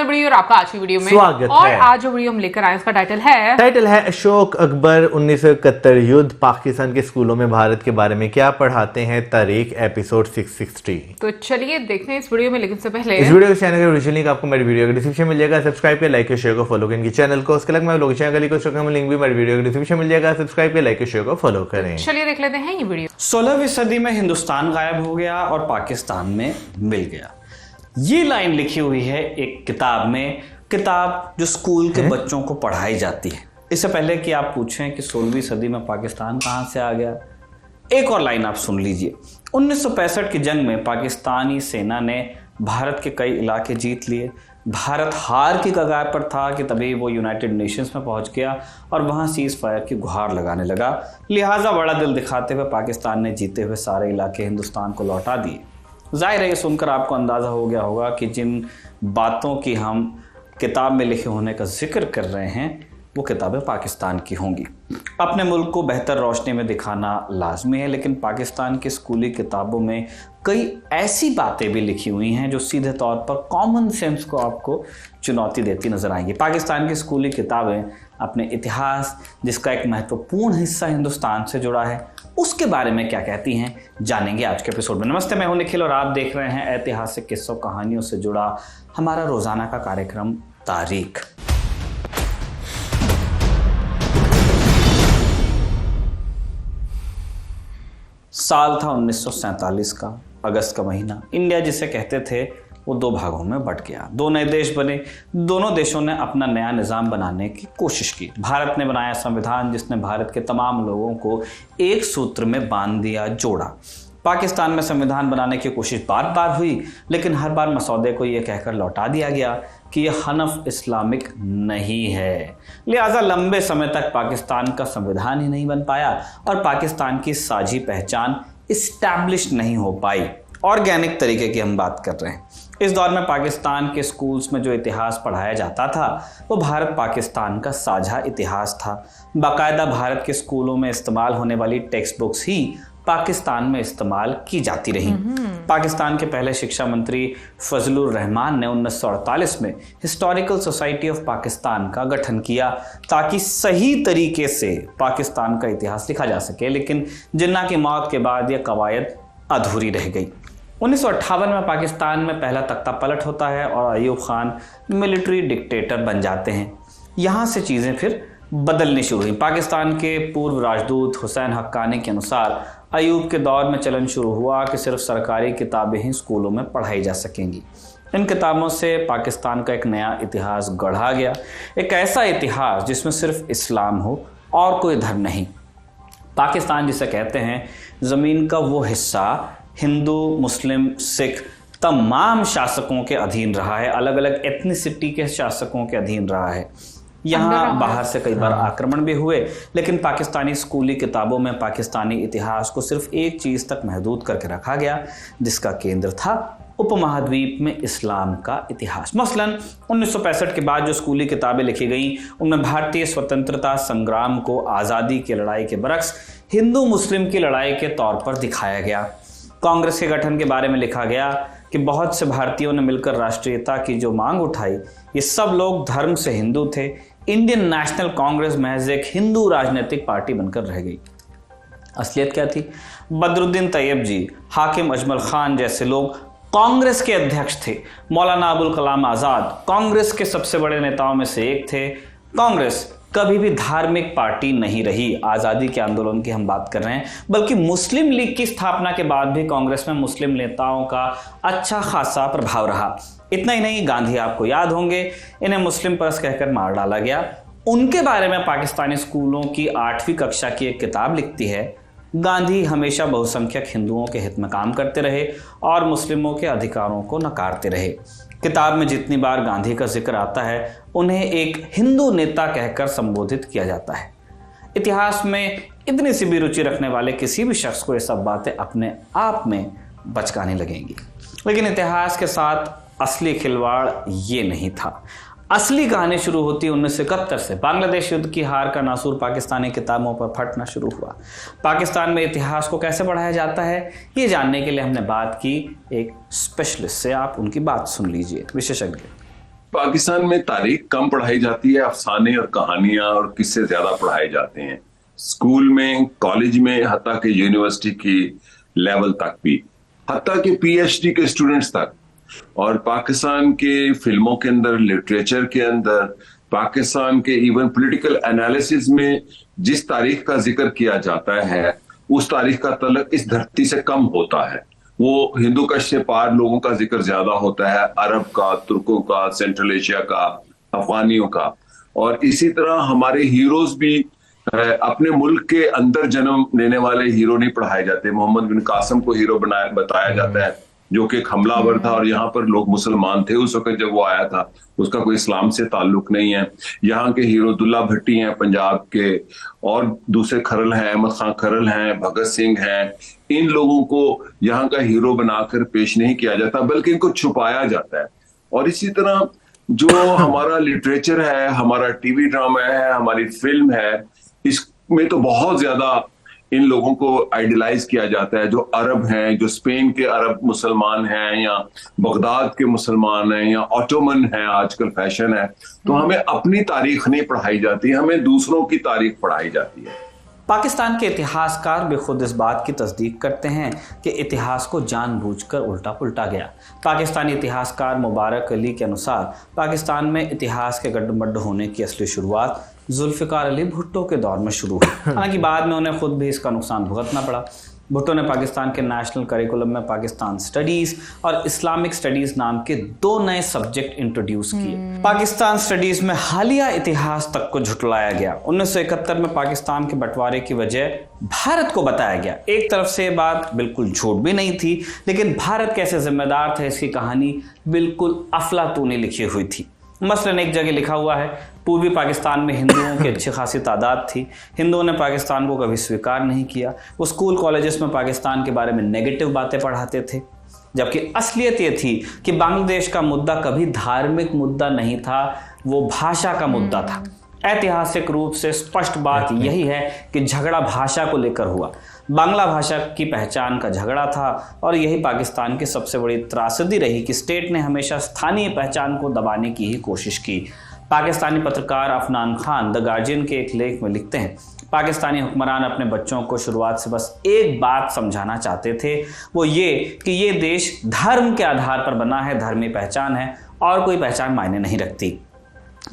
Everybody और आपका आज की वीडियो में स्वागत और है। आज जो वीडियो हम लेकर आए उसका टाइटल है अशोक अकबर 1971 युद्ध पाकिस्तान के स्कूलों में भारत के बारे में क्या पढ़ाते हैं, तारीख एपिसोड 660। तो चलिए देखते हैं इस वीडियो में, लेकिन से पहले इस वीडियो के चैनल का ओरिजिनल लिंक आपको मेरी वीडियो के डिस्क्रिप्शन मिल जाएगा। सब्सक्राइब के लाइक शेयर को फॉलो करें चैनल को। उसके अलावा लोग चैनल का लिंक भी मेरी वीडियो के डिस्क्रिप्शन मिल जाएगा। सब्सक्राइब के लाइक शेयर को फॉलो करें। चलिए देख लेते हैं ये वीडियो। 16वीं सदी में हिंदुस्तान गायब हो गया और पाकिस्तान में मिल गया। ये लाइन लिखी हुई है एक किताब में, किताब जो स्कूल के बच्चों को पढ़ाई जाती है। इससे पहले कि आप पूछें कि 16वीं सदी में पाकिस्तान कहां से आ गया, एक और लाइन आप सुन लीजिए। 1965 की जंग में पाकिस्तानी सेना ने भारत के कई इलाके जीत लिए। भारत हार की कगार पर था कि तभी वो यूनाइटेड नेशंस में पहुंच गया और वहां सीज फायर की गुहार लगाने लगा। लिहाजा बड़ा दिल दिखाते हुए पाकिस्तान ने जीते हुए सारे इलाके हिंदुस्तान को लौटा दिए। जाहिर है ये सुनकर आपको अंदाज़ा हो गया होगा कि जिन बातों की हम किताब में लिखे होने का जिक्र कर रहे हैं वो किताबें पाकिस्तान की होंगी। अपने मुल्क को बेहतर रोशनी में दिखाना लाजमी है, लेकिन पाकिस्तान की स्कूली किताबों में कई ऐसी बातें भी लिखी हुई हैं जो सीधे तौर पर कॉमन सेंस को आपको चुनौती देती नजर आएंगी। पाकिस्तान की स्कूली किताबें अपने इतिहास, जिसका एक महत्वपूर्ण हिस्सा हिंदुस्तान से जुड़ा है, उसके बारे में क्या कहती हैं जानेंगे आज के एपिसोड में। नमस्ते, मैं हूं निखिल और आप देख रहे हैं ऐतिहासिक किस्सों कहानियों से जुड़ा हमारा रोजाना का कार्यक्रम तारीख। साल था 1947 का, अगस्त का महीना। इंडिया जिसे कहते थे वो दो भागों में बंट गया। दो नए देश बने। दोनों देशों ने अपना नया निज़ाम बनाने की कोशिश की। भारत ने बनाया संविधान जिसने भारत के तमाम लोगों को एक सूत्र में बांध दिया, जोड़ा। पाकिस्तान में संविधान बनाने की कोशिश बार बार हुई, लेकिन हर बार मसौदे को यह कहकर लौटा दिया गया कि यह हनफ इस्लामिक नहीं है। लिहाजा लंबे समय तक पाकिस्तान का संविधान ही नहीं बन पाया और पाकिस्तान की साझी पहचान इस्टैब्लिश नहीं हो पाई। ऑर्गेनिक तरीके की हम बात कर रहे हैं। इस दौर में पाकिस्तान के स्कूल्स में जो इतिहास पढ़ाया जाता था वो भारत पाकिस्तान का साझा इतिहास था। बाकायदा भारत के स्कूलों में इस्तेमाल होने वाली टेक्स्ट बुक्स ही पाकिस्तान में इस्तेमाल की जाती रहीं। पाकिस्तान के पहले शिक्षा मंत्री फजलुर रहमान ने 1948 में हिस्टोरिकल सोसाइटी ऑफ पाकिस्तान का गठन किया ताकि सही तरीके से पाकिस्तान का इतिहास लिखा जा सके, लेकिन जिन्ना की मौत के बाद यह कवायद अधूरी रह गई। 1958 में पाकिस्तान में पहला तख्ता पलट होता है और अयूब खान मिलिट्री डिक्टेटर बन जाते हैं। यहाँ से चीज़ें फिर बदलनी शुरू हुई। पाकिस्तान के पूर्व राजदूत हुसैन हक्कानी के अनुसार अयूब के दौर में चलन शुरू हुआ कि सिर्फ सरकारी किताबें ही स्कूलों में पढ़ाई जा सकेंगी। इन किताबों से पाकिस्तान का एक नया इतिहास गढ़ा गया, एक ऐसा इतिहास जिसमें सिर्फ इस्लाम हो और कोई धर्म नहीं। पाकिस्तान जिसे कहते हैं ज़मीन का वो हिस्सा हिंदू, मुस्लिम, सिख तमाम शासकों के अधीन रहा है, अलग अलग एथनिसिटी के शासकों के अधीन रहा है। यहाँ बाहर से कई बार आक्रमण भी हुए, लेकिन पाकिस्तानी स्कूली किताबों में पाकिस्तानी इतिहास को सिर्फ एक चीज़ तक महदूद करके रखा गया, जिसका केंद्र था उपमहाद्वीप में इस्लाम का इतिहास। मसलन 1965 के बाद जो स्कूली किताबें लिखी गईं उनमें भारतीय स्वतंत्रता संग्राम को आज़ादी की लड़ाई के बरक्स हिंदू मुस्लिम की लड़ाई के तौर पर दिखाया गया। कांग्रेस के गठन के बारे में लिखा गया कि बहुत से भारतीयों ने मिलकर राष्ट्रीयता की जो मांग उठाई, ये सब लोग धर्म से हिंदू थे। इंडियन नेशनल कांग्रेस महज एक हिंदू राजनीतिक पार्टी बनकर रह गई। असलियत क्या थी? बदरुद्दीन तैयब जी, हाकिम अजमल खान जैसे लोग कांग्रेस के अध्यक्ष थे। मौलाना अबुल कलाम आज़ाद कांग्रेस के सबसे बड़े नेताओं में से एक थे। कांग्रेस कभी भी धार्मिक पार्टी नहीं रही। आज़ादी के आंदोलन की हम बात कर रहे हैं, बल्कि मुस्लिम लीग की स्थापना के बाद भी कांग्रेस में मुस्लिम नेताओं का अच्छा खासा प्रभाव रहा। इतना ही नहीं, गांधी आपको याद होंगे, इन्हें मुस्लिम परस्त कहकर मार डाला गया। उनके बारे में पाकिस्तानी स्कूलों की 8वीं कक्षा की एक किताब लिखती है, गांधी हमेशा बहुसंख्यक हिंदुओं के हित में काम करते रहे और मुस्लिमों के अधिकारों को नकारते रहे। किताब में जितनी बार गांधी का जिक्र आता है उन्हें एक हिंदू नेता कहकर संबोधित किया जाता है। इतिहास में इतनी सी भी रुचि रखने वाले किसी भी शख्स को ये सब बातें अपने आप में बचकाने लगेंगी, लेकिन इतिहास के साथ असली खिलवाड़ ये नहीं था। असली कहानी शुरू होती 1971 से। बांग्लादेश युद्ध की हार का नासूर पाकिस्तानी किताबों पर फटना शुरू हुआ। पाकिस्तान में इतिहास को कैसे पढ़ाया जाता है ये जानने के लिए हमने बात की एक स्पेशलिस्ट से। आप उनकी बात सुन लीजिए, विशेषज्ञ। पाकिस्तान में तारीख कम पढ़ाई जाती है, अफसाने और कहानियां और किस्से ज्यादा पढ़ाए जाते हैं, स्कूल में, कॉलेज में, हत्ता के यूनिवर्सिटी की लेवल तक भी, हत्ता के पीएचडी के स्टूडेंट्स तक। और पाकिस्तान के फिल्मों के अंदर, लिटरेचर के अंदर, पाकिस्तान के इवन पॉलिटिकल एनालिसिस में जिस तारीख का जिक्र किया जाता है उस तारीख का तलक इस धरती से कम होता है। वो हिंदू कश से पार लोगों का जिक्र ज्यादा होता है, अरब का, तुर्कों का, सेंट्रल एशिया का, अफगानियों का। और इसी तरह हमारे हीरोज भी अपने मुल्क के अंदर जन्म लेने वाले हीरो नहीं पढ़ाए जाते। मोहम्मद बिन कासिम को हीरो बताया जाता है जो कि एक हमलावर था, और यहाँ पर लोग मुसलमान थे उस वक्त जब वो आया था, उसका कोई इस्लाम से ताल्लुक नहीं है। यहाँ के हीरो दुल्ला भट्टी हैं पंजाब के, और दूसरे खरल हैं, अहमद खान खरल हैं, भगत सिंह हैं। इन लोगों को यहाँ का हीरो बनाकर पेश नहीं किया जाता, बल्कि इनको छुपाया जाता है। और इसी तरह जो हमारा लिटरेचर है, हमारा टीवी ड्रामा है, हमारी फिल्म है, इसमें तो बहुत ज्यादा इन लोगों को आइडियलाइज किया जाता है। जो अरब हैं, जो स्पेन के अरब मुसलमान हैं, या बगदाद के मुसलमान हैं, या ऑटोमन हैं, आजकल फैशन है। तो हमें अपनी तारीख नहीं पढ़ाई जाती, हमें दूसरों की तारीख पढ़ाई जाती है। पाकिस्तान के इतिहासकार भी खुद इस बात की तस्दीक करते हैं कि इतिहास को जानबूझकर उल्टा पुल्टा गया। पाकिस्तानी इतिहासकार मुबारक अली के अनुसार पाकिस्तान में इतिहास के गड्ढ होने की असली शुरुआत जुल्फ़िकार अली भुट्टो के दौर में शुरू हुई। हालांकि बाद में उन्हें खुद भी इसका नुकसान भुगतना पड़ा। भुट्टो ने पाकिस्तान के नेशनल करिकुलम में पाकिस्तान स्टडीज और इस्लामिक स्टडीज नाम के 2 नए सब्जेक्ट इंट्रोड्यूस किए। पाकिस्तान स्टडीज में हालिया इतिहास तक को झुटलाया गया। 1971 में पाकिस्तान के बंटवारे की वजह भारत को बताया गया। एक तरफ से बात बिल्कुल झूठ भी नहीं थी, लेकिन भारत कैसे जिम्मेदार थे इसकी कहानी बिल्कुल अफलातूनी लिखी हुई थी। मसलन एक जगह लिखा हुआ है, पूर्वी पाकिस्तान में हिंदुओं की अच्छी खासी तादाद थी, हिंदुओं ने पाकिस्तान को कभी स्वीकार नहीं किया। वो स्कूल कॉलेजेस में पाकिस्तान के बारे में नेगेटिव बातें पढ़ाते थे, जबकि असलियत ये थी कि बांग्लादेश का मुद्दा कभी धार्मिक मुद्दा नहीं था, वो भाषा का मुद्दा था। ऐतिहासिक रूप से स्पष्ट बात यही है कि झगड़ा भाषा को लेकर हुआ। बांग्ला भाषा की पहचान का झगड़ा था, और यही पाकिस्तान की सबसे बड़ी त्रासदी रही कि स्टेट ने हमेशा स्थानीय पहचान को दबाने की ही कोशिश की। पाकिस्तानी पत्रकार अफनान खान द गार्जियन के एक लेख में लिखते हैं, पाकिस्तानी हुक्मरान अपने बच्चों को शुरुआत से बस एक बात समझाना चाहते थे, वो ये कि ये देश धर्म के आधार पर बना है, धर्मी पहचान है और कोई पहचान मायने नहीं रखती।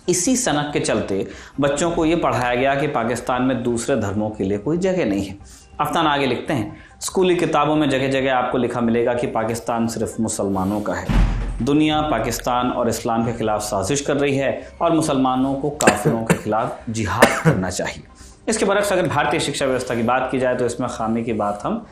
इसी सनक के चलते बच्चों को ये पढ़ाया गया कि पाकिस्तान में दूसरे धर्मों के लिए कोई जगह नहीं है। अफनान आगे लिखते हैं, स्कूली किताबों में जगह जगह आपको लिखा मिलेगा कि पाकिस्तान सिर्फ मुसलमानों का है। दुनिया पाकिस्तान और इस्लाम के खिलाफ साजिश कर रही है और मुसलमानों को काफिरों के खिलाफ जिहाद करना चाहिए। इसके बरक्स अगर भारतीय शिक्षा व्यवस्था की बात की जाए तो इसमें खामी की बात हम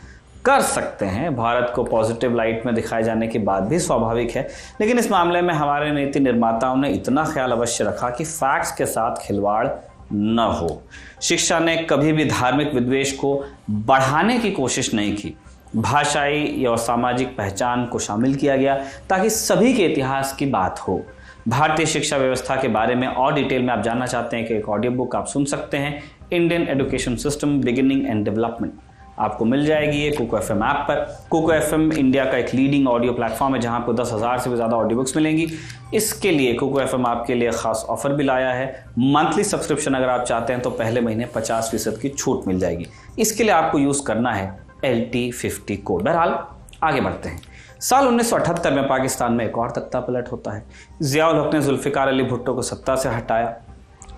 कर सकते हैं। भारत को पॉजिटिव लाइट में दिखाए जाने की बात भी स्वाभाविक है, लेकिन इस मामले में हमारे नीति निर्माताओं ने इतना ख्याल अवश्य रखा कि फैक्ट्स के साथ खिलवाड़ न हो। शिक्षा ने कभी भी धार्मिक विद्वेष को बढ़ाने की कोशिश नहीं की। भाषाई या सामाजिक पहचान को शामिल किया गया ताकि सभी के इतिहास की बात हो। भारतीय शिक्षा व्यवस्था के बारे में और डिटेल में आप जानना चाहते हैं कि एक ऑडियो बुक आप सुन सकते हैं, Indian education system beginning and development. आपको मिल जाएगी ये कुको एफएम ऐप पर। कुको एफएम इंडिया का एक लीडिंग ऑडियो प्लेटफॉर्म है जहां आपको 10,000 से भी ज़्यादा ऑडियो बुक्स मिलेंगी। इसके लिए कुको एफएम आपके लिए खास ऑफर भी लाया है। मंथली सब्सक्रिप्शन अगर आप चाहते हैं तो पहले महीने 50% की छूट मिल जाएगी। इसके लिए आपको यूज़ करना है LT50 कोड। बहरहाल आगे बढ़ते हैं। साल 1978 में पाकिस्तान में एक और तख्ता पलट होता है। ज़ियाउल हक ने जुल्फ़िकार अली भुट्टो को सत्ता से हटाया,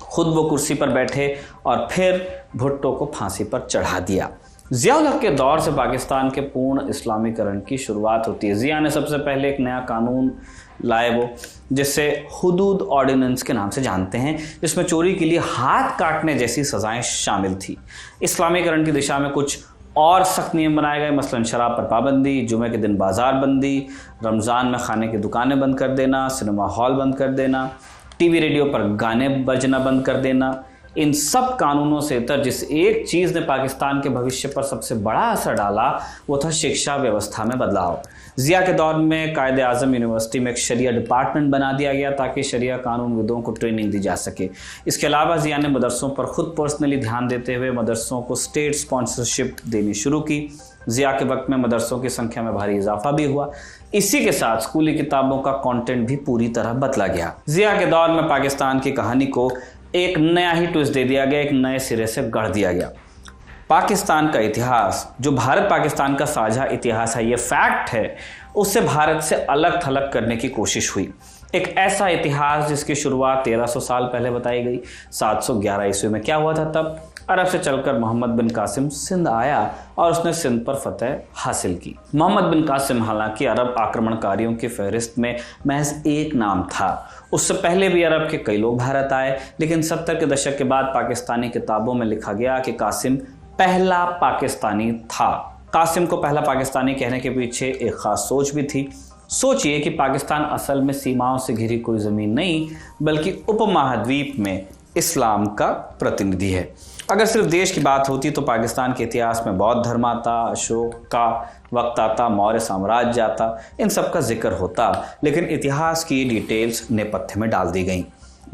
खुद वो कुर्सी पर बैठे और फिर भुट्टो को फांसी पर चढ़ा दिया। ज़ियाउल हक के दौर से पाकिस्तान के पूर्ण इस्लामीकरण की शुरुआत होती है। ज़िया ने सबसे पहले एक नया कानून लाए वो, जिससे हुदूद ऑर्डिनेंस के नाम से जानते हैं, जिसमें चोरी के लिए हाथ काटने जैसी सजाएं शामिल थी। इस्लामीकरण की दिशा में कुछ और सख्त नियम बनाए गए, मसलन शराब पर पाबंदी, जुमे के दिन बाजार बंदी, रमज़ान में खाने की दुकानें बंद कर देना, सिनेमा हॉल बंद कर देना, टीवी रेडियो पर गाने बजना बंद कर देना। इन सब कानूनों से इतर जिस एक चीज़ ने पाकिस्तान के भविष्य पर सबसे बड़ा असर डाला वो था शिक्षा व्यवस्था में बदलाव। ज़िया के दौर में कायदे आज़म यूनिवर्सिटी में एक शरिया डिपार्टमेंट बना दिया गया ताकि शरिया कानून विदों को ट्रेनिंग दी जा सके। इसके अलावा ज़िया ने मदरसों पर खुद पर्सनली ध्यान देते हुए मदरसों को स्टेट स्पॉन्सरशिप देनी शुरू की। जिया के वक्त में मदरसों की संख्या में भारी इजाफा भी हुआ। इसी के साथ स्कूली किताबों का कंटेंट भी पूरी तरह बदला गया। जिया के दौर में पाकिस्तान की कहानी को एक नया ही ट्विस्ट दे दिया गया, एक नए सिरे से गढ़ दिया गया। पाकिस्तान का इतिहास, जो भारत पाकिस्तान का साझा इतिहास है, ये फैक्ट है, उससे भारत से अलग थलग करने की कोशिश हुई। एक ऐसा इतिहास जिसकी शुरुआत 1300 साल पहले बताई गई। 711 ईस्वी में क्या हुआ था? तब अरब से चलकर मोहम्मद बिन कासिम सिंध आया और उसने सिंध पर फतह हासिल की। मोहम्मद बिन कासिम हालांकि अरब आक्रमणकारियों की फहरिस्त में महज एक नाम था। उससे पहले भी अरब के कई लोग भारत आए, लेकिन 70 के दशक के बाद पाकिस्तानी किताबों में लिखा गया कि कासिम पहला पाकिस्तानी था। कासिम को पहला पाकिस्तानी कहने के पीछे एक खास सोच भी थी। सोचिए कि पाकिस्तान असल में सीमाओं से घिरी कोई ज़मीन नहीं, बल्कि उपमहाद्वीप में इस्लाम का प्रतिनिधि है। अगर सिर्फ देश की बात होती तो पाकिस्तान के इतिहास में बौद्ध धर्म आता, अशोक का वक्त आता, मौर्य साम्राज्य आता, इन सब का जिक्र होता, लेकिन इतिहास की डिटेल्स नेपथ्य में डाल दी गई।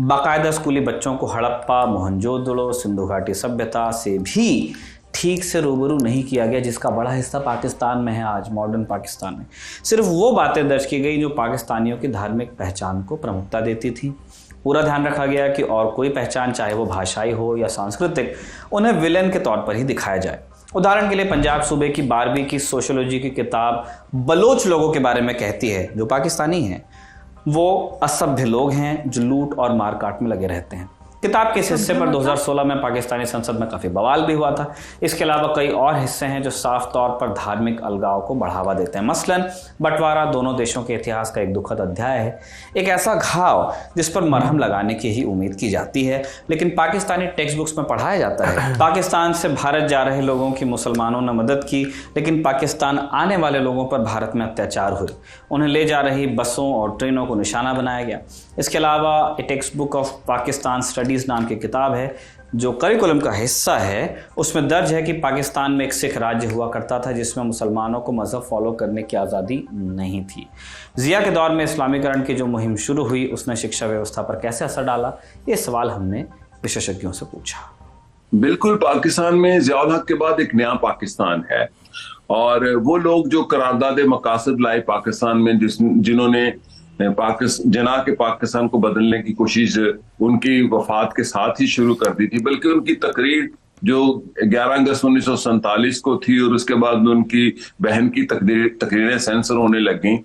बाकायदा स्कूली बच्चों को हड़प्पा, मोहनजोदड़ो, सिंधु घाटी सभ्यता से भी ठीक से रूबरू नहीं किया गया, जिसका बड़ा हिस्सा पाकिस्तान में है आज, मॉडर्न पाकिस्तान में। सिर्फ वो बातें दर्ज की गई जो पाकिस्तानियों की धार्मिक पहचान को प्रमुखता देती थी। पूरा ध्यान रखा गया कि और कोई पहचान, चाहे वो भाषाई हो या सांस्कृतिक, उन्हें विलेन के तौर पर ही दिखाया जाए। उदाहरण के लिए पंजाब सूबे की 12वीं की सोशियोलॉजी की किताब बलोच लोगों के बारे में कहती है, जो पाकिस्तानी हैं, वो असभ्य लोग हैं जो लूट और मारकाट में लगे रहते हैं। किताब के इस हिस्से पर 2016 में पाकिस्तानी संसद में काफ़ी बवाल भी हुआ था। इसके अलावा कई और हिस्से हैं जो साफ तौर पर धार्मिक अलगाव को बढ़ावा देते हैं। मसलन बंटवारा दोनों देशों के इतिहास का एक दुखद अध्याय है, एक ऐसा घाव जिस पर मरहम लगाने की ही उम्मीद की जाती है, लेकिन पाकिस्तानी टेक्स्ट बुक्स में पढ़ाया जाता है। पाकिस्तान से भारत जा रहे लोगों की मुसलमानों ने मदद की, लेकिन पाकिस्तान आने वाले लोगों पर भारत में अत्याचार हुए। उन्हें ले जा रही बसों और ट्रेनों को निशाना बनाया गया। इसके अलावा ए text book of Pakistan studies नाम की किताब है, जो करिकुलम का हिस्सा है। उसमें दर्ज है कि पाकिस्तान में एक सिख राज्य हुआ करता था जिसमें मुसलमानों को मजहब फॉलो करने की आज़ादी नहीं थी। जिया के दौर में इस्लामीकरण की जो मुहिम शुरू हुई, उसने शिक्षा व्यवस्था पर कैसे असर डाला? ये सवाल हमने विशेषज्ञों से पूछा। बिल्कुल, पाकिस्तान में ज़ियाउल हक के बाद एक नया पाकिस्तान है, और वो लोग जो करारदाद मकासद लाए पाकिस्तान में, जिन्होंने जना के पाकिस्तान को बदलने की कोशिश उनकी वफात के साथ ही शुरू कर दी थी, बल्कि उनकी तकरीर जो 11 अगस्त 1947 को थी और उसके बाद उनकी बहन की तकरीरें सेंसर होने लग गई,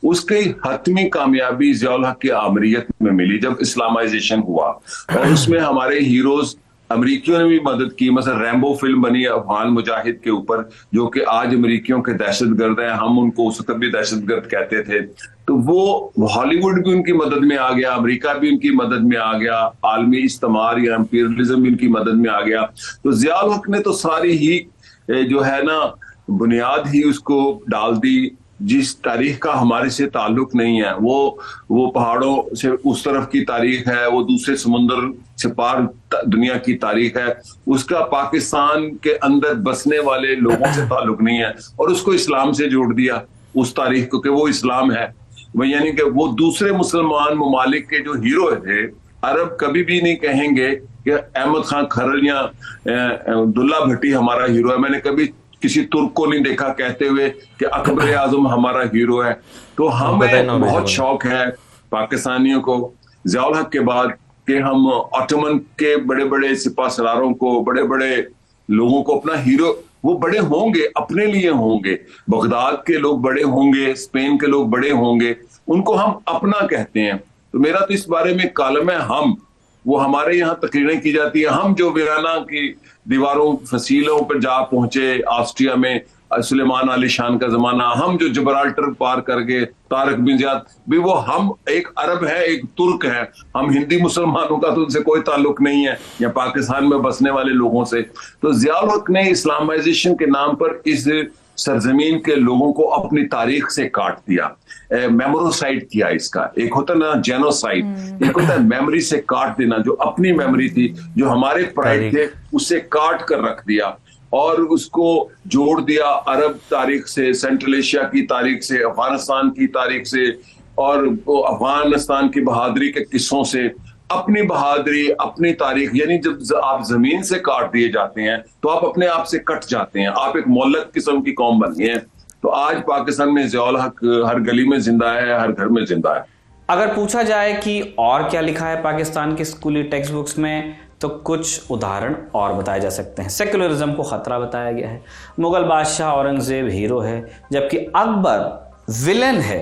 उसकी हतमी कामयाबी ज़ियाउल हक की आमरीत में मिली जब इस्लामाइजेशन हुआ। और उसमें हमारे हीरोज अमरीकियों ने भी मदद की। मतलब रैम्बो फिल्म बनी अफगान मुजाहिद के ऊपर, जो कि आज अमरीकियों के दहशतगर्द हैं, हम उनको उस वक्त भी दहशतगर्द कहते थे। तो वो हॉलीवुड भी उनकी मदद में आ गया, अमेरिका भी उनकी मदद में आ गया, आलमी इस्तेमार या इंपीरियलिज्म भी उनकी मदद में आ गया। तो ज़ियाउल हक ने तो सारी ही जो है ना बुनियाद ही उसको डाल दी, जिस तारीख का हमारे से ताल्लुक नहीं है। वो पहाड़ों से उस तरफ की तारीख है, वो दूसरे समुंदर से पार दुनिया की तारीख है, उसका पाकिस्तान के अंदर बसने वाले लोगों से ताल्लुक नहीं है। और उसको इस्लाम से जोड़ दिया उस तारीख को कि वो इस्लाम है। यानी कि वो दूसरे मुसलमान ममालिक के जो हीरो थे, अरब कभी भी नहीं कहेंगे कि अहमद खान खरल या अब्दुल्ला भट्टी हमारा हीरो है। मैंने कभी किसी तुर्क को नहीं देखा कहते हुए कि अकबर आजम हमारा हीरो है। तो हमें बहुत शौक है पाकिस्तानियों को ज़ियाउल हक के बाद कि हम ऑटोमन के बड़े बड़े सिपा सलारों को, बड़े बड़े लोगों को अपना हीरो, वो बड़े होंगे, अपने लिए होंगे, बगदाद के लोग बड़े होंगे, स्पेन के लोग बड़े होंगे, उनको हम अपना कहते हैं। तो मेरा तो इस बारे में कालम है हम, वो हमारे यहाँ तकरीरें की जाती है। हम जो वीराना की दीवारों फसीलों पर जा पहुंचे ऑस्ट्रिया में, सुलेमान आली शान का जमाना, हम जो जबराल्टर पार करके तारक बिन ज़ियाद भी, वो हम एक अरब है, एक तुर्क है। हम हिंदी मुसलमानों का तो उनसे कोई ताल्लुक नहीं है, या पाकिस्तान में बसने वाले लोगों से। तो ज़ियाउल हक ने इस्लामाइजेशन के नाम पर इस सरजमीन के लोगों को अपनी तारीख से काट दिया, मेमोरोसाइड किया। इसका एक होता ना जेनोसाइड, एक होता है मेमोरी से काट देना। जो अपनी मेमोरी थी, जो हमारे प्राइड थे, उससे काट कर रख दिया और उसको जोड़ दिया अरब तारीख से, सेंट्रल एशिया की तारीख से, अफगानिस्तान की तारीख से, और अफगानिस्तान की बहादुरी के किस्सों से। अपनी बहादुरी, अपनी तारीख, यानी जब आप जमीन से काट दिए जाते हैं तो आप अपने आप से कट जाते हैं, आप एक मोहल्लत किस्म की कौम बन गए हैं। तो आज पाकिस्तान में ज़ियाउल हक हर गली में जिंदा है, हर घर में जिंदा है। अगर पूछा जाए कि और क्या लिखा है पाकिस्तान की स्कूली टेक्स्ट बुक्स में, तो कुछ उदाहरण और बताए जा सकते हैं। सेक्युलरिज्म को खतरा बताया गया है, मुगल बादशाह औरंगजेब हीरो है जबकि अकबर विलेन है,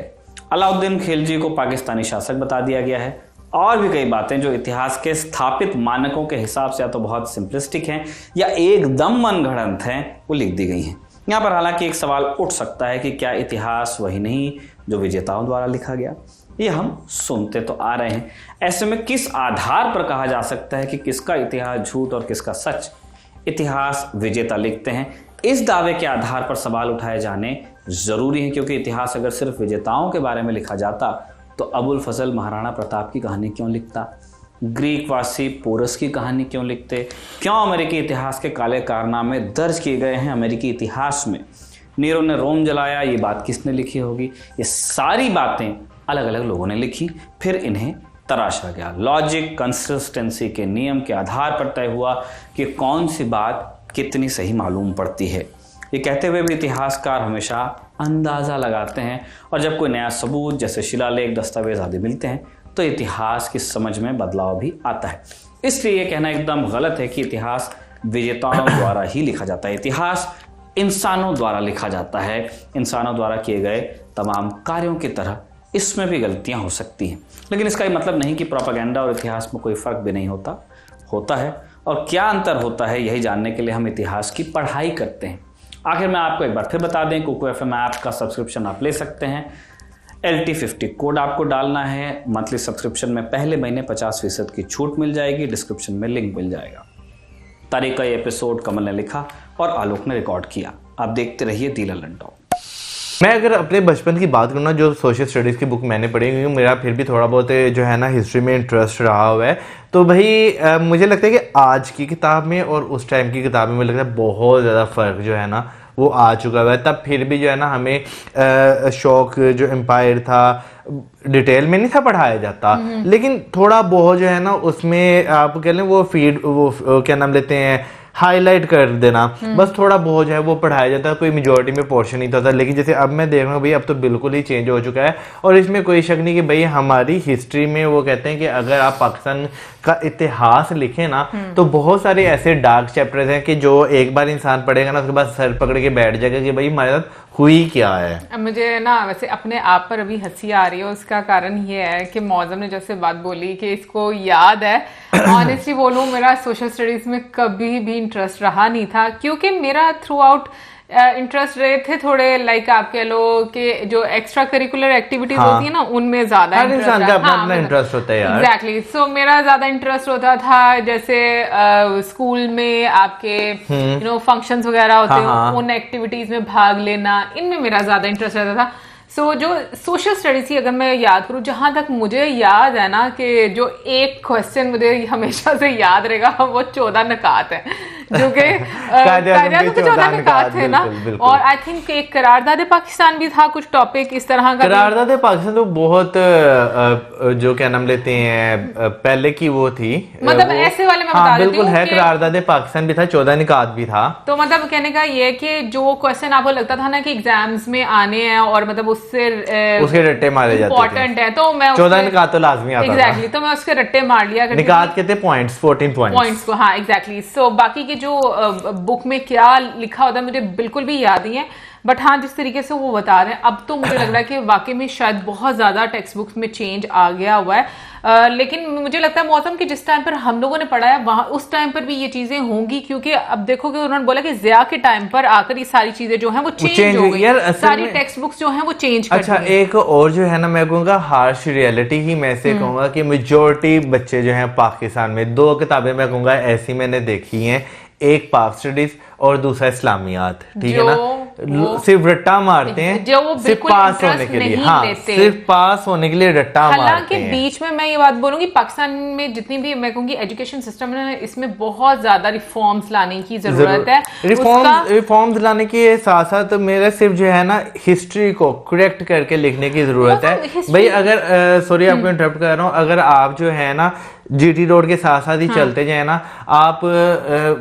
अलाउद्दीन खिलजी को पाकिस्तानी शासक बता दिया गया है, और भी कई बातें जो इतिहास के स्थापित मानकों के हिसाब से या तो बहुत सिंपलिस्टिक हैं या एकदम मनगढ़ंत हैं, वो लिख दी गई हैं। यहाँ पर हालांकि एक सवाल उठ सकता है कि क्या इतिहास वही नहीं जो विजेताओं द्वारा लिखा गया? ये हम सुनते तो आ रहे हैं। ऐसे में किस आधार पर कहा जा सकता है कि किसका इतिहास झूठ और किसका सच? इतिहास विजेता लिखते हैं, इस दावे के आधार पर सवाल उठाए जाने जरूरी है, क्योंकि इतिहास अगर सिर्फ विजेताओं के बारे में लिखा जाता तो अबुल फजल महाराणा प्रताप की कहानी क्यों लिखता, ग्रीक वासी पोरस की कहानी क्यों लिखते, क्यों अमेरिकी इतिहास के काले कारनामे दर्ज किए गए हैं अमेरिकी इतिहास में, नीरो ने रोम जलाया, ये बात किसने लिखी होगी? ये सारी बातें अलग अलग लोगों ने लिखी, फिर इन्हें तराशा गया। लॉजिक कंसिस्टेंसी के नियम के आधार पर तय हुआ कि कौन सी बात कितनी सही मालूम पड़ती है। ये कहते हुए भी इतिहासकार हमेशा अंदाज़ा लगाते हैं, और जब कोई नया सबूत जैसे शिलालेख, दस्तावेज आदि मिलते हैं तो इतिहास की समझ में बदलाव भी आता है। इसलिए ये कहना एकदम गलत है कि इतिहास विजेताओं द्वारा ही लिखा जाता है। इतिहास इंसानों द्वारा लिखा जाता है, इंसानों द्वारा किए गए तमाम कार्यों की तरह इसमें भी गलतियां हो सकती हैं, लेकिन इसका ये मतलब नहीं कि प्रोपेगेंडा और इतिहास में कोई फ़र्क भी नहीं होता है। और क्या अंतर होता है, यही जानने के लिए हम इतिहास की पढ़ाई करते हैं। आखिर में आपको एक बार फिर बता दें, कुकू FM ऐप का सब्सक्रिप्शन आप ले सकते हैं। LT50 कोड आपको डालना है। मंथली सब्सक्रिप्शन में पहले महीने 50% की छूट मिल जाएगी। डिस्क्रिप्शन में लिंक मिल जाएगा। तारीख का ये एपिसोड कमल ने लिखा और आलोक ने रिकॉर्ड किया। आप देखते रहिए दी ललन टॉक। मैं अगर अपने बचपन की बात करूँ ना, जो सोशल स्टडीज़ की बुक मैंने पढ़ी, क्योंकि मेरा फिर भी थोड़ा बहुत जो है ना हिस्ट्री में इंटरेस्ट रहा हुआ है, तो भाई मुझे लगता है कि आज की किताब में और उस टाइम की किताब में मुझे लगता है बहुत ज़्यादा फ़र्क जो है ना वो आ चुका हुआ है। तब फिर भी जो है ना हमें शौक जो एम्पायर था डिटेल में नहीं था पढ़ाया जाता, लेकिन थोड़ा बहुत जो है ना उसमें आप कह लें वो क्या नाम लेते हैं, हाईलाइट कर देना, बस थोड़ा बहुत जो है वो पढ़ाया जाता है, कोई मेजोरिटी में पोर्शन नहीं था। लेकिन जैसे अब मैं देख रहा हूँ भाई, अब तो बिल्कुल ही चेंज हो चुका है, और इसमें कोई शक नहीं कि भाई हमारी हिस्ट्री में वो कहते हैं कि अगर आप पाकिस्तान का इतिहास लिखें ना तो बहुत सारे ऐसे डार्क चैप्टर्स हैं कि जो एक बार इंसान पढ़ेगा ना उसके बाद सर पकड़ के बैठ जाएगा कि भाई हमारे साथ हुई क्या है। मुझे ना वैसे अपने आप पर अभी हंसी आ रही है, उसका कारण ये है कि मौजम ने जैसे बात बोली कि इसको याद है, ऑनेस्टली बोलूं मेरा सोशल स्टडीज में कभी भी इंटरेस्ट रहा नहीं था, क्योंकि मेरा थ्रू आउट इंटरेस्ट रहे थे थोड़े लाइक आप कह लो कि जो एक्स्ट्रा करिकुलर एक्टिविटीज होती है ना उनमें ज्यादा इंसान का अपना इंटरेस्ट होता है यार। एग्जैक्टली, सो मेरा ज्यादा इंटरेस्ट होता था जैसे स्कूल में आपके फंक्शंस वगैरह होते हैं, उन एक्टिविटीज में भाग लेना, इनमें मेरा ज्यादा इंटरेस्ट रहता था। सो जो सोशल स्टडीज की अगर मैं याद करूं, जहां तक मुझे याद है ना कि जो एक क्वेश्चन मुझे हमेशा से याद रहेगा वो 14 नकात है, जो कि 14 नकात है ना। और आई थिंक एक करारदाद पाकिस्तान भी था, कुछ टॉपिक इस तरह का। करारदाद पाकिस्तान तो बहुत जो क्या नाम लेते हैं पहले की वो थी, मतलब ऐसे वाले मैं बता देती हूँ, बिल्कुल है। करारदाद पाकिस्तान भी था, 14 निकात भी था। तो मतलब कहने का ये कि जो क्वेश्चन आपको लगता था ना कि एग्जाम्स में आने हैं और मतलब उसके रट्टे मारे जाते थे, इंपॉर्टेंट है, तो मैं 14 निकात तो लाजमी आता था। एग्जैक्टली, तो मैं उसके रट्टे मार लिया। निकात कहते पॉइंट्स, 14 पॉइंट्स को। हाँ एग्जैक्टली। सो बाकी की जो बुक में क्या लिखा होता है मुझे बिल्कुल भी याद नहीं है, बट हाँ जिस तरीके से वो बता रहे हैं अब तो मुझे लग रहा है कि वाकई में शायद बहुत ज्यादा टेक्स्ट बुक्स में चेंज आ गया हुआ है। लेकिन मुझे लगता है मौसम कि जिस टाइम पर हम लोगों ने पढ़ा है वहां उस टाइम पर भी ये चीजें होंगी, क्योंकि अब देखो कि उन्होंने बोला कि ज़िया के टाइम पर आकर ये सारी चीजें जो हैं वो चेंज हो गई, सारी टेक्स्ट बुक्स जो हैं वो चेंज कर। अच्छा, एक और जो है ना मैं कहूँगा हार्श रियलिटी ही मैं से कहूँगा कि मेजोरिटी बच्चे जो हैं पाकिस्तान में, 2 किताबें मैं कहूँगा ऐसी मैंने देखी हैं, एक पाक स्टडीज और दूसरा इस्लामियात, ठीक है ना। सिर्फ रट्टा मारते हैं, जो वो सिर्फ बिल्कुल पास होने इंटरेस्ट के लिए, नहीं हाँ लेते। सिर्फ पास होने के लिए रट्टा मारते हालांकि हैं। बीच में मैं ये बात बोलूंगी, पाकिस्तान में जितनी भी मैं कहूंगी एजुकेशन सिस्टम है, इसमें बहुत ज्यादा रिफॉर्म्स लाने की जरूरत है। रिफॉर्म्स लाने के साथ साथ मेरा सिर्फ जो है ना हिस्ट्री को करेक्ट करके लिखने की जरूरत है भाई। अगर सॉरी आपको इंटरप्ट कर रहा हूँ, अगर आप जो है ना जीटी रोड के साथ साथ ही चलते जाए ना, आप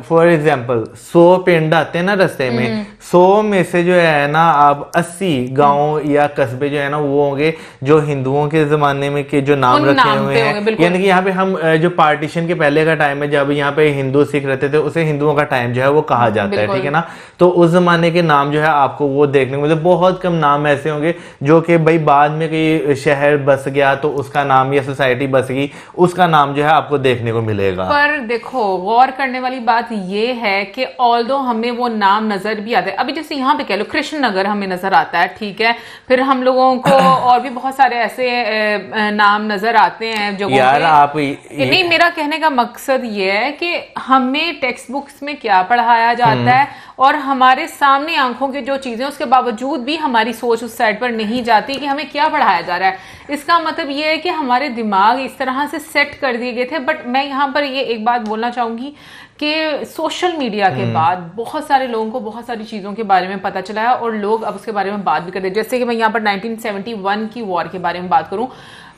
फॉर एग्जांपल 100 पिंड आते हैं ना रास्ते में, 100 में से जो है ना आप 80 गांव या कस्बे जो है ना वो होंगे जो हिंदुओं के जमाने में के जो नाम रखे हुए हैं। यानी कि यहाँ पे हम जो पार्टीशन के पहले का टाइम है जब यहाँ पे हिंदू सिख रहते थे, उसे हिंदुओं का टाइम जो है वो कहा जाता है, ठीक है ना। तो उस जमाने के नाम जो है आपको वो देखने को मिलते, बहुत कम नाम ऐसे होंगे जो कि भाई बाद में कोई शहर बस गया तो उसका नाम या सोसाइटी बस गई उसका नाम जो है आपको देखने को मिलेगा। पर देखो गौर करने वाली बात ये है कि ऑल्दो हमें वो नाम नजर भी आते हैं, अभी जैसे यहाँ पे कह लो कृष्ण नगर हमें नजर आता है, ठीक है, फिर हम लोगों को और भी बहुत सारे ऐसे नाम नजर आते हैं जो यार आप नहीं, मेरा कहने का मकसद ये है कि हमें टेक्स्ट बुक्स में क्या पढ़ाया जाता है और हमारे सामने आंखों की जो चीजें, उसके बावजूद भी हमारी सोच उस साइड पर नहीं जाती कि हमें क्या पढ़ाया जा रहा है। इसका मतलब ये है कि हमारे दिमाग इस तरह से सेट कर दिए गए थे। बट मैं यहाँ पर ये एक बात बोलना चाहूंगी कि सोशल मीडिया के बाद बहुत सारे लोगों को बहुत सारी चीजों के बारे में पता चला है और लोग अब उसके बारे में बात भी करते हैं। जैसे कि मैं यहाँ पर 1971 की वॉर के बारे में बात करूं,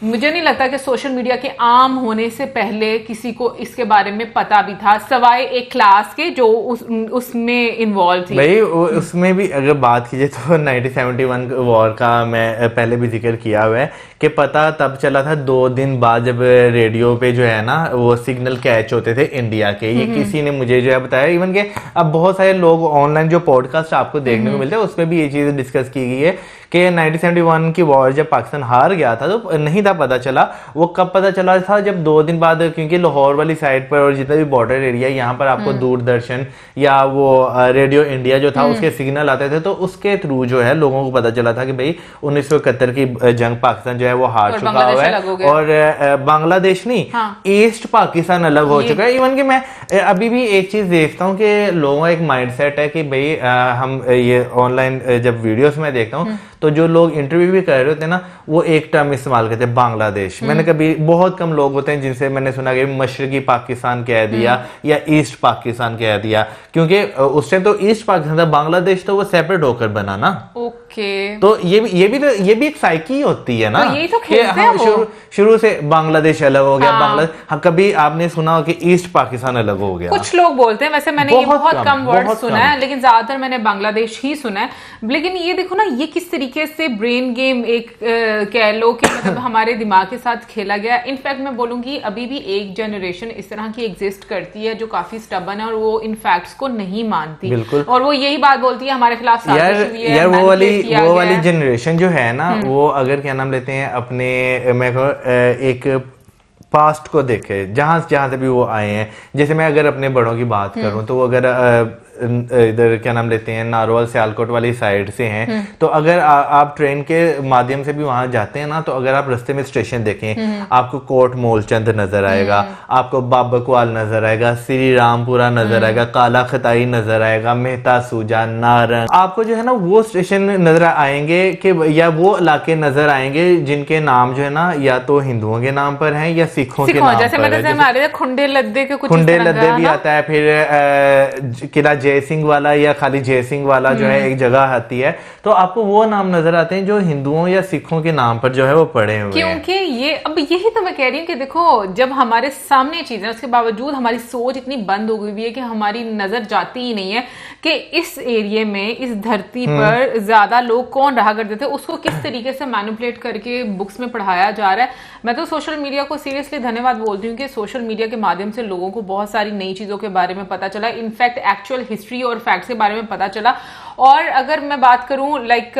मुझे नहीं लगता कि सोशल मीडिया के आम होने से पहले किसी को इसके बारे में पता भी था, सवाए एक क्लास के जो उसमें इन्वॉल्व थी। भाई उसमें भी अगर बात कीजिए तो 1971 वॉर का मैं पहले भी जिक्र किया हुआ है कि पता तब चला था 2 दिन बाद जब रेडियो पे जो है ना वो सिग्नल कैच होते थे इंडिया के। ये किसी ने मुझे जो है बताया। इवन के अब बहुत सारे लोग ऑनलाइन जो पॉडकास्ट आपको देखने को मिलते हैं उसमें भी ये चीज डिस्कस की गई है कि 1971 की वॉर जब पाकिस्तान हार गया था तो नहीं था पता चला। वो कब पता चला था? जब 2 दिन बाद, क्योंकि लाहौर वाली साइड पर और जितना भी बॉर्डर एरिया है यहाँ पर आपको दूरदर्शन या वो रेडियो इंडिया जो था उसके सिग्नल आते थे, तो उसके थ्रू जो है लोगों को पता चला था कि भाई 1971 की जंग पाकिस्तान जो है वो हार चुका हुआ है और बांग्लादेश नहीं, ईस्ट पाकिस्तान अलग हो चुका है। इवन कि मैं अभी भी एक चीज देखता हूँ कि लोगों का एक माइंडसेट है कि भाई हम ये ऑनलाइन जब वीडियोस में देखता हूँ तो जो लोग इंटरव्यू भी कर रहे होते हैं ना वो एक टर्म इस्तेमाल करते हैं बांग्लादेश। मैंने कभी, बहुत कम लोग होते हैं जिनसे मैंने सुना कि मशरकी पाकिस्तान कह दिया या ईस्ट पाकिस्तान कह दिया, क्योंकि उस टाइम तो ईस्ट पाकिस्तान था, बांग्लादेश तो वो सेपरेट होकर बना ना। ओके, तो ये भी एक साइकी होती है ना, तो यही तो खेलते हैं वो। शुरू से बांग्लादेश अलग हो गया, बांग्लादेश। हाँ, कभी आपने सुना हो कि ईस्ट पाकिस्तान अलग हो गया? कुछ लोग बोलते हैं, वैसे मैंने ये बहुत कम वर्ड सुना है, लेकिन ज्यादातर मैंने बांग्लादेश ही सुना है। लेकिन ये देखो ना, ये किस तरीके से ब्रेन गेम एक कह लो कि मतलब हमारे दिमाग के साथ खेला गया। इनफैक्ट मैं बोलूंगी अभी भी एक जनरेशन इस तरह की एग्जिस्ट करती है जो काफी स्टबर्न है और वो इन फैक्ट्स को नहीं मानती। बिल्कुल। और वो यही बात बोलती है हमारे खिलाफ यार वो वाली जनरेशन जो है ना, वो अगर क्या नाम लेते हैं अपने, मैं एक पास्ट को देखे जहां से भी वो आए हैं। जैसे मैं अगर अपने बड़ों की बात करूं तो वो अगर इधर क्या नाम लेते हैं नारोल सियालकोट वाली साइड से हैं, तो अगर आप ट्रेन के माध्यम से भी वहां जाते हैं ना, तो अगर आप रास्ते में स्टेशन देखें आपको कोट मोलचंद नजर आएगा, आपको बाबकवाल नजर आएगा, श्री रामपुरा नजर आएगा, काला खताई नजर आएगा, मेहता सूजा, नारंग, आपको जो है ना वो स्टेशन नजर आएंगे कि या वो इलाके नजर आएंगे जिनके नाम जो है ना या तो हिंदुओं के नाम पर हैं या सिखों के नाम पर है। खुंडे लद्दे के कुछ खुंडे लद्दे भी आता है, फिर किला जय सिंह वाला या खाली जय सिंह वाला जो है एक जगह आती है, तो आपको वो नाम नजर आते हैं जो हिंदुओं या सिखों के नाम पर जो है वो पड़े हुए हैं। क्योंकि ये अब यही तो मैं कह रही हूँ कि देखो जब हमारे सामने चीजें, उसके बावजूद हमारी सोच इतनी बंद हो गई है कि हमारी नजर जाती ही नहीं है कि इस एरिया में, इस धरती पर ज्यादा लोग कौन रहा करते थे, उसको किस तरीके से मैनिपुलेट करके बुक्स में पढ़ाया जा रहा है। मैं तो सोशल मीडिया को सीरियसली धन्यवाद बोलती हूँ कि सोशल मीडिया के माध्यम से लोगों को बहुत सारी नई चीजों के बारे में पता चला, इनफैक्ट एक्चुअल हिस्ट्री और फैक्ट्स के बारे में पता चला। और अगर मैं बात करूं लाइक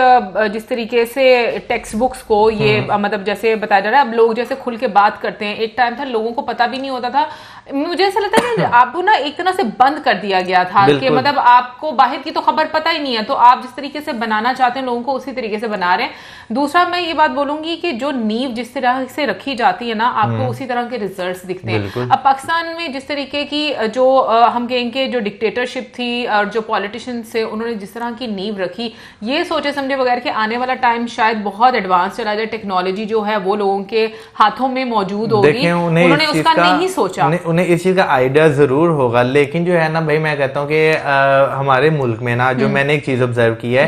जिस तरीके से टेक्स्ट बुक्स को ये मतलब जैसे बताया जा रहा है, अब लोग जैसे खुल के बात करते हैं। एक टाइम था लोगों को पता भी नहीं होता था मुझे ऐसा लगता है कि आपको ना एक तरह से बंद कर दिया गया था कि मतलब आपको बाहर की तो खबर पता ही नहीं है, तो आप जिस तरीके से बनाना चाहते हैं लोगों को उसी तरीके से बना रहे हैं। दूसरा मैं ये बात बोलूंगी कि जो नींव जिस तरह से रखी जाती है ना, आपको उसी तरह के रिजल्ट्स दिखते हैं। अब पाकिस्तान में जिस तरीके की जो हम कहेंगे जो डिक्टेटरशिप थी और जो पॉलिटिशियंस थे उन्होंने जिस तरह की नींव रखी, ये सोचे समझे बगैर कि आने वाला टाइम शायद बहुत एडवांस चला जाए, टेक्नोलॉजी जो है वो लोगों के हाथों में मौजूद होगी, उन्होंने उसका नहीं सोचा। उन्हें इस चीज का आइडिया जरूर होगा, लेकिन जो है ना भाई मैं कहता हूँ कि हमारे मुल्क में ना जो मैंने एक चीज ऑब्जर्व की है,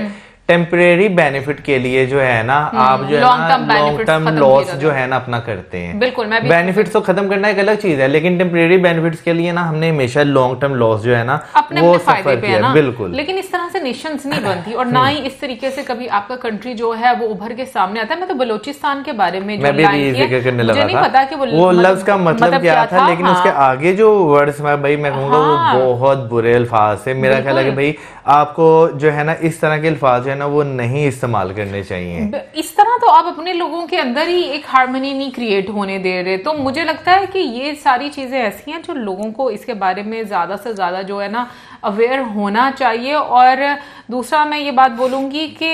टेम्परेरी बेनिफिट के लिए जो है ना आप जो है ना लॉन्ग टर्म लॉस जो है ना अपना करते हैं। बिल्कुल, मैं भी बेनिफिट्स तो खत्म करना एक अलग चीज है, लेकिन टेम्परेरी बेनिफिट्स के लिए ना हमने हमेशा लॉन्ग टर्म लॉस जो है ना अपने वो फायदे पे है ना। बिल्कुल, लेकिन इस तरह से नेशंस नहीं बनती और ना ही इस तरीके से कभी आपका कंट्री जो है वो उभर के सामने आता है। मैं तो बलोचिस्तान के बारे में जो लाइन की है, मुझे नहीं पता कि वो लफ्ज का मतलब क्या था, लेकिन उसके आगे जो वर्ड्स में भाई मैं कहूँगा वो बहुत बुरे अल्फाज है। मेरा ख्याल है कि भाई आपको जो है ना इस तरह के अल्फाज जो है ना वो नहीं इस्तेमाल करने चाहिए। इस तरह तो आप अपने लोगों के अंदर ही एक हार्मनी नहीं क्रिएट होने दे रहे। तो मुझे लगता है कि ये सारी चीजें ऐसी हैं जो लोगों को इसके बारे में ज्यादा से ज्यादा जो है ना अवेयर होना चाहिए। और दूसरा मैं ये बात बोलूंगी कि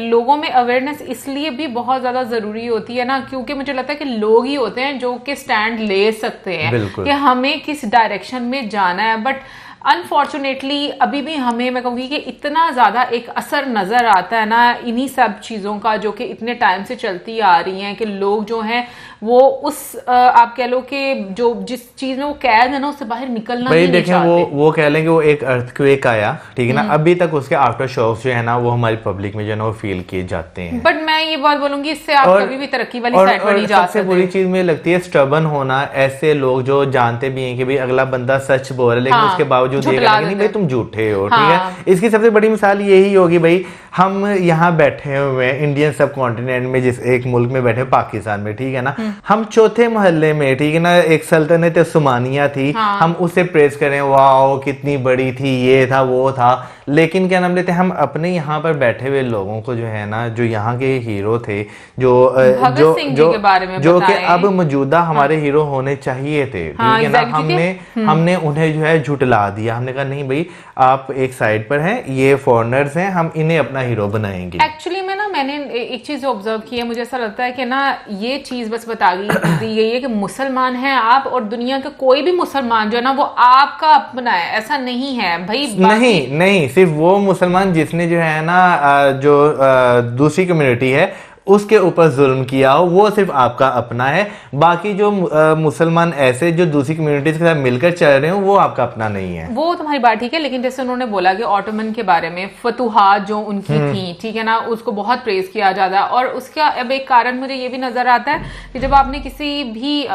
लोगों में अवेयरनेस इसलिए भी बहुत ज्यादा जरूरी होती है ना, क्योंकि मुझे लगता है कि लोग ही होते हैं जो कि स्टैंड ले सकते हैं कि हमें किस डायरेक्शन में जाना है। बट अनफॉर्चुनेटली अभी भी हमें, मैं कहूँगी कि इतना ज्यादा एक असर नजर आता है ना इन्हीं सब चीजों का जो कि इतने टाइम से चलती आ रही हैं, कि लोग जो हैं वो उस आप कह लो कि जो जिस चीज में वो कैद है ना उससे बाहर निकलना ही नहीं चाहते। वो कह लेंगे वो एक अर्थक्वेक आया, ठीक है ना, अभी तक उसके आफ्टर शॉक्स जो है ना वो हमारी पब्लिक में जो है ना वो फील किए जाते हैं। बट मैं ये बात बोलूंगी इससे आप कभी भी तरक्की वाली साइड पर नहीं जा सकते। सबसे बुरी चीज मुझे लगती है स्टबर्न होना। ऐसे लोग जो जानते भी हैं कि भाई अगला बंदा सच बोल रहा है, लेकिन उसके बावजूद नहीं भाई तुम झूठे हो, ठीक है। इसकी सबसे बड़ी मिसाल यही होगी भाई, हम यहाँ बैठे हुए हैं इंडियन सब कॉन्टिनेंट में, जिस एक मुल्क में बैठे पाकिस्तान में, ठीक है ना, हम चौथे मोहल्ले में, ठीक है ना, एक सल्तनत उस्मानिया थी, हम उसे प्रेस करें वाओ कितनी बड़ी थी, ये था वो था, लेकिन क्या नाम लेते हैं हम अपने यहाँ पर बैठे हुए लोगों को जो है ना, जो यहाँ के हीरो थे, जो कि अब मौजूदा हमारे हीरो होने चाहिए थे, ठीक है ना, हमने उन्हें जो है झुटला दिया। हमने कहा नहीं भाई आप एक साइड पर हैं, ये फॉरेनर्स हैं, हम इन्हें अपना हीरो बनाएंगे। एक्चुअली में ना मैंने एक चीज ऑब्जर्व की है, मुझे ऐसा लगता है कि ना ये चीज बस दी गई है कि मुसलमान हैं आप और दुनिया के कोई भी मुसलमान जो है ना वो आपका अपना है, ऐसा नहीं है भाई। नहीं सिर्फ वो मुसलमान जिसने जो है ना जो दूसरी कम्युनिटी है उसके ऊपर जुल्म किया हो वो सिर्फ आपका अपना है, बाकी जो मुसलमान ऐसे जो दूसरी कम्युनिटीज के साथ मिलकर चल रहे हो वो आपका अपना नहीं है। वो तुम्हारी बात ठीक है, लेकिन जैसे उन्होंने बोला कि ऑटोमन के बारे में फतुहात जो उनकी थी, ठीक है ना, उसको बहुत प्रेज किया जाता है। और उसका अब एक कारण मुझे ये भी नजर आता है कि जब आपने किसी भी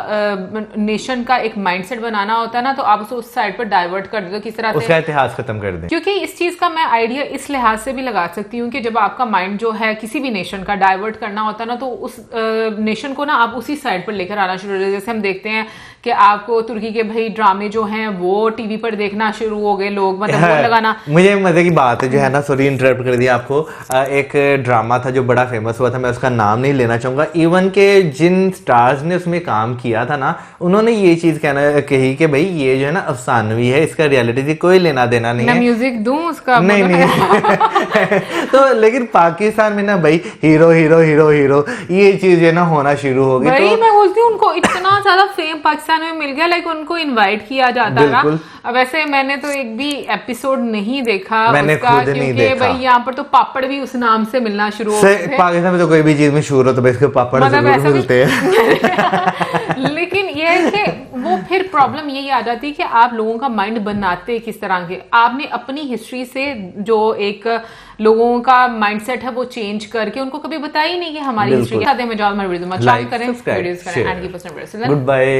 नेशन का एक माइंडसेट बनाना होता है ना तो आप उस साइड पर डाइवर्ट कर दो, किस तरह से उसका इतिहास खत्म कर दें। क्योंकि इस चीज का मैं आइडिया इस लिहाज से भी लगा सकती हूँ कि जब आपका माइंड जो है किसी भी नेशन का डाइवर्ट करना होता है ना तो उस नेशन को ना आप उसी साइड पर लेकर आना शुरू हो जाए। जैसे हम देखते हैं कि आपको तुर्की के भाई ड्रामे जो हैं वो टीवी पर देखना शुरू हो गए लोग, मतलब वो लगाना। मुझे मजे की बात है जो है ना, सॉरी इंटरप्ट कर दिया आपको, एक ड्रामा था जो बड़ा फेमस हुआ था, मैं उसका नाम नहीं लेना चाहूंगा, इवन के जिन स्टार्स ने उसमें काम किया था ना उन्होंने ये चीज कही कि भाई ये जो है ना अफसानवी है, इसका रियलिटी से कोई लेना देना नहीं है। म्यूजिक दूं उसका नहीं तो लेकिन पाकिस्तान में ना भाई हीरो हीरो हीरो हीरो ये चीज है ना होना शुरू होगी। तो मैं बोलती हूँ उनको इतना ज्यादा फेम पाकिस्तान में मिल गया, लाइक उनको इनवाइट किया जाता था। अब वैसे मैंने तो एक भी एपिसोड नहीं देखा मैंने उसका, खुद नहीं देखा। भाई यहाँ पर तो पापड़ भी उस नाम से मिलना शुरू हो गए। पाकिस्तान में तो कोई भी चीज में शूर हो तो इसके पापड़ जरूर मिलते हैं। लेकिन ये है कि वो फिर प्रॉब्लम यही आ जाती है कि आप लोगों का माइंड बनाते किस तरह के, आपने अपनी हिस्ट्री से जो एक लोगों का माइंडसेट है वो चेंज करके उनको कभी बताया ही नहीं कि हमारी हिस्ट्री क्या है। Good bye.